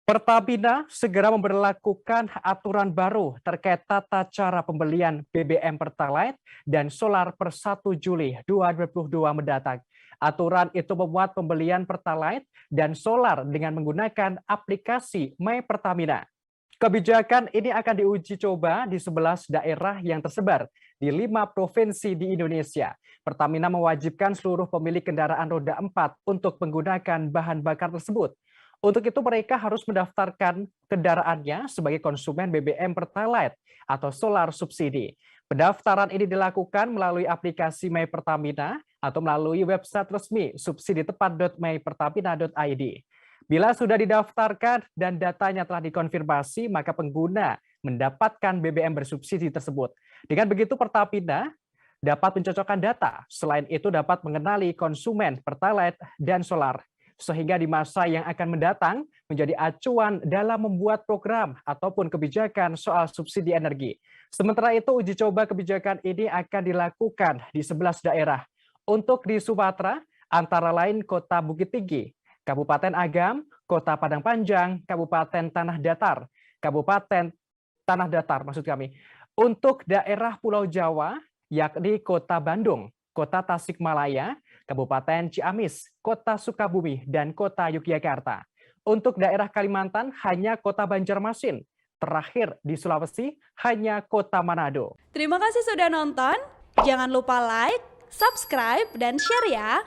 Pertamina segera memberlakukan aturan baru terkait tata cara pembelian BBM Pertalite dan solar per 1 Juli 2022 mendatang. Aturan itu memuat pembelian Pertalite dan solar dengan menggunakan aplikasi My Pertamina. Kebijakan ini akan diuji coba di 11 daerah yang tersebar di 5 provinsi di Indonesia. Pertamina mewajibkan seluruh pemilik kendaraan roda 4 untuk menggunakan bahan bakar tersebut. Untuk itu mereka harus mendaftarkan kendaraannya sebagai konsumen BBM Pertalite atau solar subsidi. Pendaftaran ini dilakukan melalui aplikasi My Pertamina atau melalui website resmi subsiditepat.mypertamina.id. Bila sudah didaftarkan dan datanya telah dikonfirmasi, maka pengguna mendapatkan BBM bersubsidi tersebut. Dengan begitu Pertamina dapat mencocokkan data. Selain itu dapat mengenali konsumen Pertalite dan solar sehingga di masa yang akan mendatang menjadi acuan dalam membuat program ataupun kebijakan soal subsidi energi. Sementara itu, uji coba kebijakan ini akan dilakukan di 11 daerah. Untuk di Sumatera, antara lain Kota Bukit Tinggi, Kabupaten Agam, Kota Padang Panjang, Kabupaten Tanah Datar, Kabupaten Tanah Datar maksud kami. Untuk daerah Pulau Jawa, yakni Kota Bandung, Kota Tasikmalaya, Kabupaten Ciamis, Kota Sukabumi, dan Kota Yogyakarta. Untuk daerah Kalimantan hanya Kota Banjarmasin. Terakhir di Sulawesi hanya Kota Manado. Terima kasih sudah nonton. Jangan lupa like, subscribe, dan share ya.